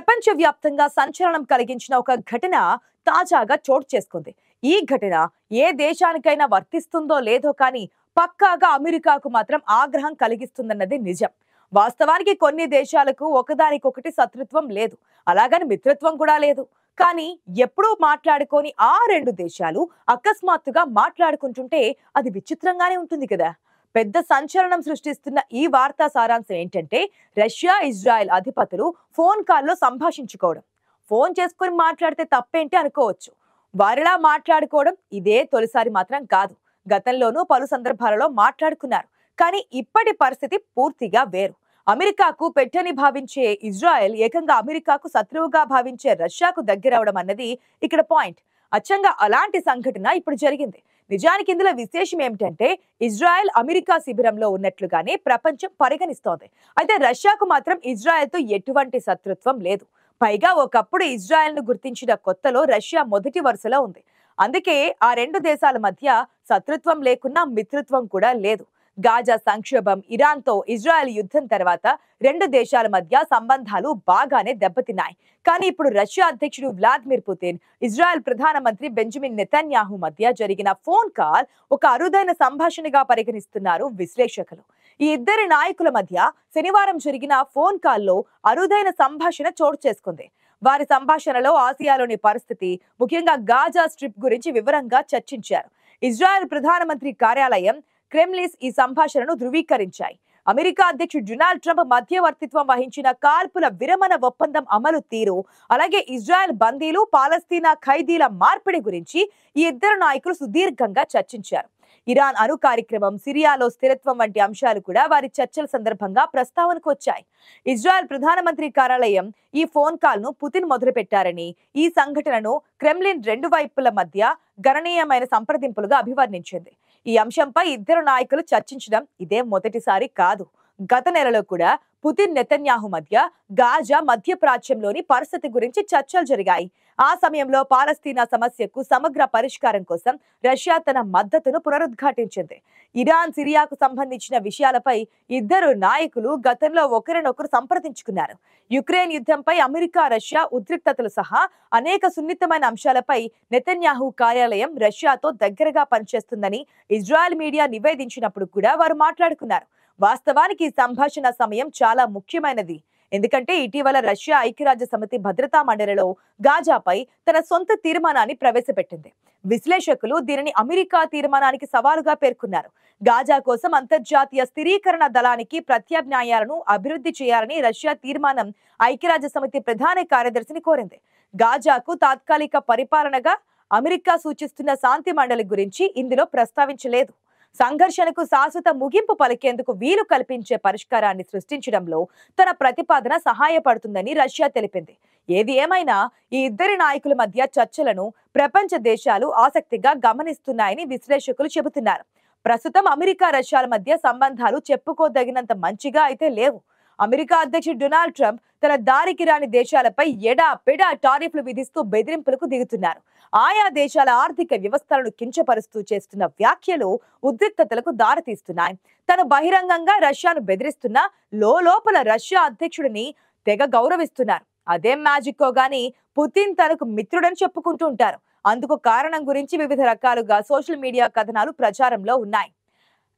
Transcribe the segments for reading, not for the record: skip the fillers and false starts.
ప్రపంచవ్యాప్తంగా సంచలనం కలిగించిన ఒక ఘటన తాజాగా చోటు చేసుకుంది. ఈ ఘటన ఏ దేశానికైనా వర్తిస్తుందో లేదో కానీ పక్కాగా అమెరికాకు మాత్రం ఆగ్రహం కలిగిస్తుందన్నది నిజం. వాస్తవానికి కొన్ని దేశాలకు ఒకదానికొకటి శత్రుత్వం లేదు, అలాగని మిత్రత్వం కూడా లేదు. కానీ ఎప్పుడూ మాట్లాడుకోని ఆ రెండు దేశాలు అకస్మాత్తుగా మాట్లాడుకుంటుంటే అది విచిత్రంగానే ఉంటుంది కదా. పెద్ద సంచలనం సృష్టిస్తున్న ఈ వార్తా సారాంశం ఏంటంటే, రష్యా ఇజ్రాయెల్ అధిపతులు ఫోన్ కాల్లో సంభాషించుకోవడం. ఫోన్ చేసుకుని మాట్లాడితే తప్పేంటి అనుకోవచ్చు. వారిలా మాట్లాడుకోవడం ఇదే తొలిసారి మాత్రం కాదు. గతంలోనూ పలు సందర్భాలలో మాట్లాడుకున్నారు. కానీ ఇప్పటి పరిస్థితి పూర్తిగా వేరు. అమెరికాకు పెట్టని భావించే ఇజ్రాయెల్ ఏకంగా అమెరికాకు శత్రువుగా భావించే రష్యాకు దగ్గరవడం అన్నది ఇక్కడ పాయింట్. అచ్చంగా అలాంటి సంఘటన ఇప్పుడు జరిగింది. నిజానికి ఇందులో విశేషం ఏమిటంటే, ఇజ్రాయెల్ అమెరికా శిబిరంలో ఉన్నట్లుగానే ప్రపంచం పరిగణిస్తోంది. అయితే రష్యాకు మాత్రం ఇజ్రాయెల్తో ఎటువంటి శత్రుత్వం లేదు. పైగా ఒకప్పుడు ఇజ్రాయెల్ను గుర్తించిన కొత్తలో రష్యా మొదటి వరుసలో ఉంది. అందుకే ఆ రెండు దేశాల మధ్య శత్రుత్వం లేకున్నా మిత్రత్వం కూడా లేదు. గాజా సంక్షోభం, ఇరాన్తో ఇజ్రాయెల్ యుద్ధం తర్వాత రెండు దేశాల మధ్య సంబంధాలు బాగానే దెబ్బతిన్నాయి. కానీ ఇప్పుడు రష్యా అధ్యక్షుడు వ్లాదిమిర్ పుతిన్, ఇజ్రాయెల్ ప్రధానమంత్రి బెంజమిన్ నెతన్యాహు మధ్య జరిగిన ఫోన్ కాల్ ఒక అరుదైన సంభాషణగా పరిగణిస్తున్నారు విశ్లేషకులు. ఈ ఇద్దరి నాయకుల మధ్య శనివారం జరిగిన ఫోన్ కాల్లో అరుదైన సంభాషణ చోటు చేసుకుంది. వారి సంభాషణలో ఆసియాలోని పరిస్థితి, ముఖ్యంగా గాజా స్ట్రిప్ గురించి వివరంగా చర్చించారు. ఇజ్రాయెల్ ప్రధానమంత్రి కార్యాలయం, క్రెమ్లిన్ ఈ సంభాషణను ధృవీకరించాయి. అమెరికా అధ్యక్షుడు డొనాల్డ్ ట్రంప్ మధ్యవర్తిత్వం వహించిన కాల్పుల విరమణ ఒప్పందం అమలు తీరు, అలాగే ఇజ్రాయెల్ బందీలు, పాలస్తీనా ఖైదీల మార్పిడి గురించి ఈ ఇద్దరు నాయకులు సుదీర్ఘంగా చర్చించారు. ఇరాన్ అణు కార్యక్రమం, సిరియాలో స్థిరత్వం వంటి అంశాలు కూడా వారి చర్చల సందర్భంగా ప్రస్తావనకు వచ్చాయి. ఇజ్రాయెల్ ప్రధానమంత్రి కార్యాలయం ఈ ఫోన్ కాల్ ను పుతిన్ మొదలుపెట్టారని, ఈ సంఘటనను క్రెమ్లిన్ రెండు వైపుల మధ్య గణనీయమైన సంప్రదింపులుగా అభివర్ణించింది. ఈ అంశంపై ఇద్దరు నాయకులు చర్చించడం ఇదే మొదటిసారి కాదు. గత నెలలో కూడా పుతిన్, నెతన్యాహు మధ్య గాజా, మధ్యప్రాచ్యంలోని పరిస్థితి గురించి చర్చలు జరిగాయి. ఆ సమయంలో పాలస్తీనా సమస్యకు సమగ్ర పరిష్కారం కోసం రష్యా తన మద్దతును పునరుద్ఘాటించింది. ఇరాన్, సిరియాకు సంబంధించిన విషయాలపై ఇద్దరు నాయకులు గతంలో ఒకరినొకరు సంప్రదించుకున్నారు. యుక్రెయిన్ యుద్ధంపై అమెరికా, రష్యా ఉద్రిక్తతలు సహా అనేక సున్నితమైన అంశాలపై నెతన్యాహు కార్యాలయం రష్యాతో దగ్గరగా పనిచేస్తుందని ఇజ్రాయెల్ మీడియా నివేదించినప్పుడు కూడా వారు మాట్లాడుకున్నారు. వాస్తవానికి ఈ సంభాషణ సమయం చాలా ముఖ్యమైనది. ఎందుకంటే ఇటీవల రష్యా ఐక్యరాజ్య సమితి భద్రతా మండలిలో గాజాపై తన సొంత తీర్మానాన్ని ప్రవేశపెట్టింది. విశ్లేషకులు దీనిని అమెరికా తీర్మానానికి సవాలుగా పేర్కొన్నారు. గాజా కోసం అంతర్జాతీయ స్థిరీకరణ దళానికి ప్రత్యామ్నాయాలను అభివృద్ధి చేయాలని రష్యా తీర్మానం ఐక్యరాజ్య సమితి ప్రధాన కార్యదర్శిని కోరింది. గాజాకు తాత్కాలిక పరిపాలనగా అమెరికా సూచిస్తున్న శాంతి మండలి గురించి ఇందులో ప్రస్తావించలేదు. సంఘర్షణకు శాశ్వత ముగింపు పలికేందుకు వీలు కల్పించే పరిష్కారాన్ని సృష్టించడంలో తన ప్రతిపాదన సహాయపడుతుందని రష్యా తెలిపింది. ఏది ఏమైనా ఈ ఇద్దరి నాయకుల మధ్య చర్చలను ప్రపంచ దేశాలు ఆసక్తిగా గమనిస్తున్నాయని విశ్లేషకులు చెబుతున్నారు. ప్రస్తుతం అమెరికా, రష్యాల మధ్య సంబంధాలు చెప్పుకోదగినంత మంచిగా అయితే లేవు. అమెరికా అధ్యక్షుడు డొనాల్డ్ ట్రంప్ తన దారికి రాని దేశాలపై ఎడాపెడా టారిఫ్లు విధిస్తూ బెదిరింపులకు దిగుతున్నారు. ఆయా దేశాల ఆర్థిక వ్యవస్థలను కించపరుస్తూ చేస్తున్న వ్యాఖ్యలు ఉద్రిక్తతలకు దారితీస్తున్నాయి. తను బహిరంగంగా రష్యాను బెదిరిస్తున్నా లోపల రష్యా అధ్యక్షుడిని తెగ గౌరవిస్తున్నారు. అదేం మ్యాజిక్కో గాని పుతిన్ తనకు మిత్రుడని చెప్పుకుంటూ ఉంటారు. అందుకు కారణం గురించి వివిధ రకాలుగా సోషల్ మీడియా కథనాలు ప్రచారంలో ఉన్నాయి.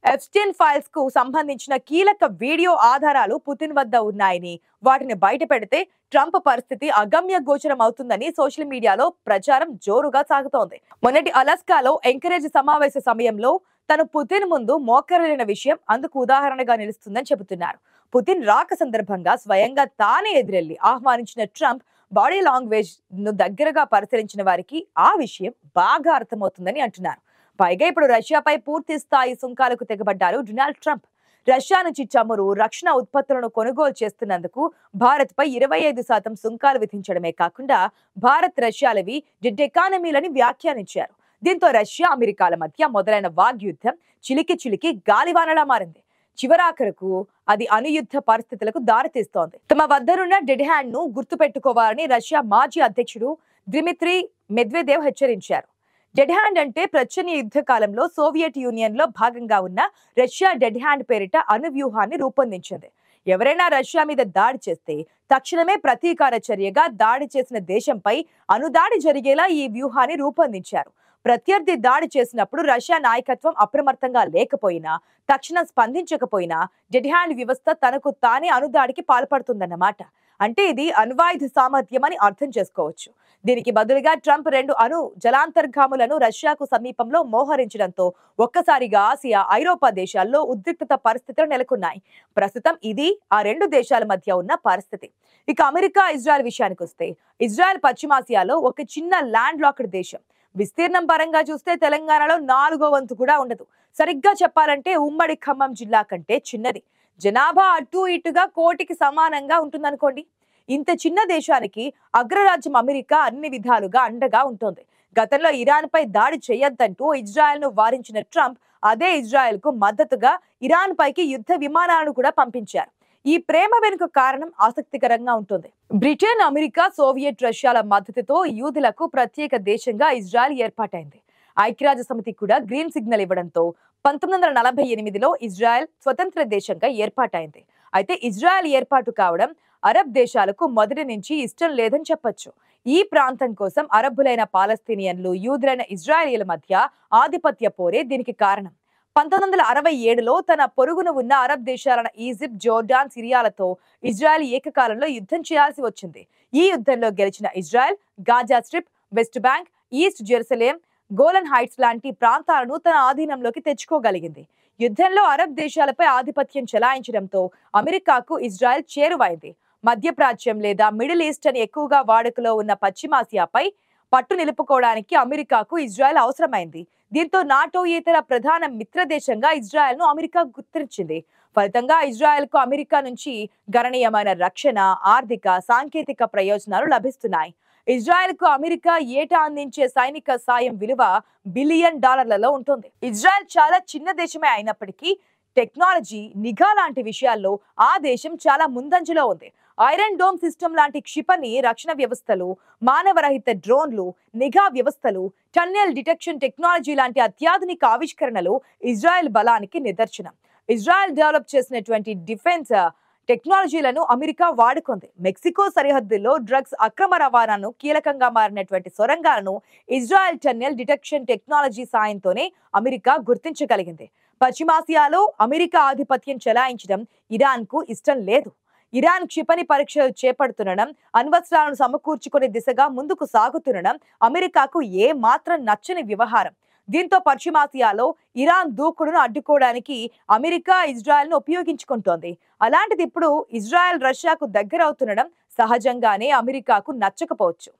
ఎప్స్టీన్ ఫైల్స్ కు సంబంధించిన కీలక వీడియో ఆధారాలు పుతిన్ వద్ద ఉన్నాయని, వాటిని బయట పెడితే ట్రంప్ పరిస్థితి అగమ్య గోచరం అవుతుందని సోషల్ మీడియాలో ప్రచారం జోరుగా సాగుతోంది. మొన్నటి అలాస్కాలో ఎంకరేజ్ సమావేశ సమయంలో తను పుతిన్ ముందు మోకరిల్లిన విషయం అందుకు ఉదాహరణగా నిలుస్తుందని చెబుతున్నారు. పుతిన్ రాక సందర్భంగా స్వయంగా తానే ఎదురెళ్లి ఆహ్వానించిన ట్రంప్ బాడీ లాంగ్వేజ్ ను దగ్గరగా పరిశీలించిన వారికి ఆ విషయం బాగా అర్థమవుతుందని అంటున్నారు. పైగా ఇప్పుడు రష్యాపై పూర్తి స్థాయి సుంకాలకు తెగబడ్డారు డొనాల్డ్ ట్రంప్. రష్యా నుంచి చమురు, రక్షణ ఉత్పత్తులను కొనుగోలు చేస్తున్నందుకు భారత్ పై 25% సుంకాలు విధించడమే కాకుండా భారత్, రష్యాలవి డెడ్ ఎకానమీలని వ్యాఖ్యానించారు. దీంతో రష్యా, అమెరికాల మధ్య మొదలైన వాగ్యుద్ధం చిలికి గాలివానలా మారింది. చివరాఖరకు అది అణుయుద్ధ పరిస్థితులకు దారితీస్తోంది. తమ వద్దనున్న డెడ్ హ్యాండ్ ను గుర్తుపెట్టుకోవాలని రష్యా మాజీ అధ్యక్షుడు దిమిత్రీ మెద్వెదేవ్ హెచ్చరించారు. డెడ్ హ్యాండ్ అంటే ప్రచ్ఛన్న యుద్ధ కాలంలో సోవియట్ యూనియన్ లో భాగంగా ఉన్న రష్యా డెడ్ హ్యాండ్ పేరిట అణు వ్యూహాన్ని రూపొందించింది. ఎవరైనా రష్యా మీద దాడి చేస్తే తక్షణమే ప్రతీకార చర్యగా దాడి చేసిన దేశంపై అణుదాడి జరిగేలా ఈ వ్యూహాన్ని రూపొందించారు. ప్రత్యర్థి దాడి చేసినప్పుడు రష్యా నాయకత్వం అప్రమత్తంగా లేకపోయినా, తక్షణం స్పందించకపోయినా డెడ్ హ్యాండ్ వ్యవస్థ తనకు తానే అణుదాడికి పాల్పడుతుందన్నమాట. అంటే ఇది అణ్వాయుధ సామర్థ్యం అని అర్థం చేసుకోవచ్చు. దీనికి బదులుగా ట్రంప్ 2 అణు జలాంతర్గాములను రష్యాకు సమీపంలో మోహరించడంతో ఒక్కసారిగా ఆసియా, ఐరోపా దేశాల్లో ఉద్రిక్తత పరిస్థితులు నెలకొన్నాయి. ప్రస్తుతం ఇది ఆ 2 దేశాల మధ్య ఉన్న పరిస్థితి. ఇక అమెరికా, ఇజ్రాయెల్ విషయానికి వస్తే, ఇజ్రాయెల్ పశ్చిమాసియాలో ఒక చిన్న ల్యాండ్ లాక్డ్ దేశం. విస్తీర్ణం పరంగా చూస్తే తెలంగాణలో 4వ వంతు కూడా ఉండదు. సరిగ్గా చెప్పాలంటే ఉమ్మడి ఖమ్మం జిల్లా కంటే చిన్నది. జనాభా అటు ఇటుగా 1 కోటికి సమానంగా ఉంటుందనుకోండి. ఇంత చిన్న దేశానికి అగ్రరాజ్యం అమెరికా అన్ని విధాలుగా అండగా ఉంటుంది. గతంలో ఇరాన్ పై దాడి చేయొద్దంటూ ఇజ్రాయెల్ ను వారించిన ట్రంప్ అదే ఇజ్రాయెల్ కు మద్దతుగా ఇరాన్ పైకి యుద్ధ విమానాలను కూడా పంపించారు. ఈ ప్రేమ వెనుక కారణం ఆసక్తికరంగా ఉంటుంది. బ్రిటన్, అమెరికా, సోవియట్ రష్యాల మద్దతుతో యూదులకు ప్రత్యేక దేశంగా ఇజ్రాయెల్ ఏర్పాటైంది. ఐక్యరాజ్య సమితి కూడా గ్రీన్ సిగ్నల్ ఇవ్వడంతో 1948లో ఇజ్రాయెల్ స్వతంత్ర దేశంగా ఏర్పాటైంది. అయితే ఇజ్రాయెల్ ఏర్పాటు కావడం అరబ్ దేశాలకు మొదటి నుంచి ఇష్టం లేదని చెప్పొచ్చు. ఈ ప్రాంతం కోసం అరబ్బులైన పాలస్తీనియన్లు, యూదులైన ఇజ్రాయేలీల మధ్య ఆధిపత్య పోరే దీనికి కారణం. 1967లో తన పొరుగున ఉన్న అరబ్ దేశాలైన ఈజిప్ట్, జోర్డాన్, సిరియాలతో ఇజ్రాయెల్ ఏకకాలంలో యుద్ధం చేయాల్సి వచ్చింది. ఈ యుద్ధంలో గెలిచిన Israel Gaza strip, west bank, east Jerusalem, Golan heights లాంటి ప్రాంతాలను తన ఆధీనంలోకి తెచ్చుకోగలిగింది. యుద్ధంలో అరబ్ దేశాలపై ఆధిపత్యం చెలాయించడంతో అమెరికాకు ఇజ్రాయెల్ చేరువైంది. మధ్యప్రాచ్యం లేదా మిడిల్ ఈస్ట్ అని ఎక్కువగా వాడుకలో ఉన్న పశ్చిమాసియాపై పట్టు నిలుపుకోవడానికి అమెరికాకు ఇజ్రాయెల్ అవసరమైంది. దీంతో నాటో ఇతర ప్రధాన మిత్ర దేశంగా ఇజ్రాయెల్ ను అమెరికా గుర్తించింది. ఫలితంగా ఇజ్రాయెల్ కు అమెరికా నుంచి గణనీయమైన రక్షణ, ఆర్థిక, సాంకేతిక ప్రయోజనాలు లభిస్తున్నాయి. ఇజ్రాయెల్ కు అమెరికా ఏటా అందించే సైనిక సాయం విలువ $1 బిలియన్ ఉంటుంది. ఇజ్రాయెల్ చాలా చిన్న దేశమే అయినప్పటికీ టెక్నాలజీ, నిఘా లాంటి విషయాల్లో ఆ దేశం చాలా ముందంజలో ఉంది. ఐరన్ డోమ్ సిస్టమ్ లాంటి క్షిపణి రక్షణ వ్యవస్థలు, మానవరహిత డ్రోన్లు, నిఘా వ్యవస్థలు, టన్నెల్ డిటెక్షన్ టెక్నాలజీ లాంటి అత్యాధునిక ఆవిష్కరణలు ఇజ్రాయెల్ బలానికి నిదర్శనం. ఇజ్రాయెల్ డెవలప్ చేసినటువంటి డిఫెన్స్ టెక్నాలజీలను అమెరికా వాడుకుంది. మెక్సికో సరిహద్దుల్లో డ్రగ్స్ అక్రమ రవాణాను కీలకంగా మారినటువంటి సొరంగాలను ఇజ్రాయెల్ టన్నెల్ డిటెక్షన్ టెక్నాలజీ సాయంతోనే అమెరికా గుర్తించగలిగింది. పశ్చిమాసియాలో అమెరికా ఆధిపత్యం చెలాయించడం ఇరాన్ కు ఇష్టం లేదు. ఇరాన్ క్షిపణి పరీక్షలు చేపడుతుండడం, అణ్వస్త్రాలను సమకూర్చుకునే దిశగా ముందుకు సాగుతుండడం అమెరికాకు ఏ మాత్రం నచ్చని వ్యవహారం. దీంతో పశ్చిమాసియాలో ఇరాన్ దూకుడును అడ్డుకోవడానికి అమెరికా ఇజ్రాయెల్ ను ఉపయోగించుకుంటోంది. అలాంటిది ఇప్పుడు ఇజ్రాయెల్ రష్యాకు దగ్గరవుతుండడం సహజంగానే అమెరికాకు నచ్చకపోవచ్చు.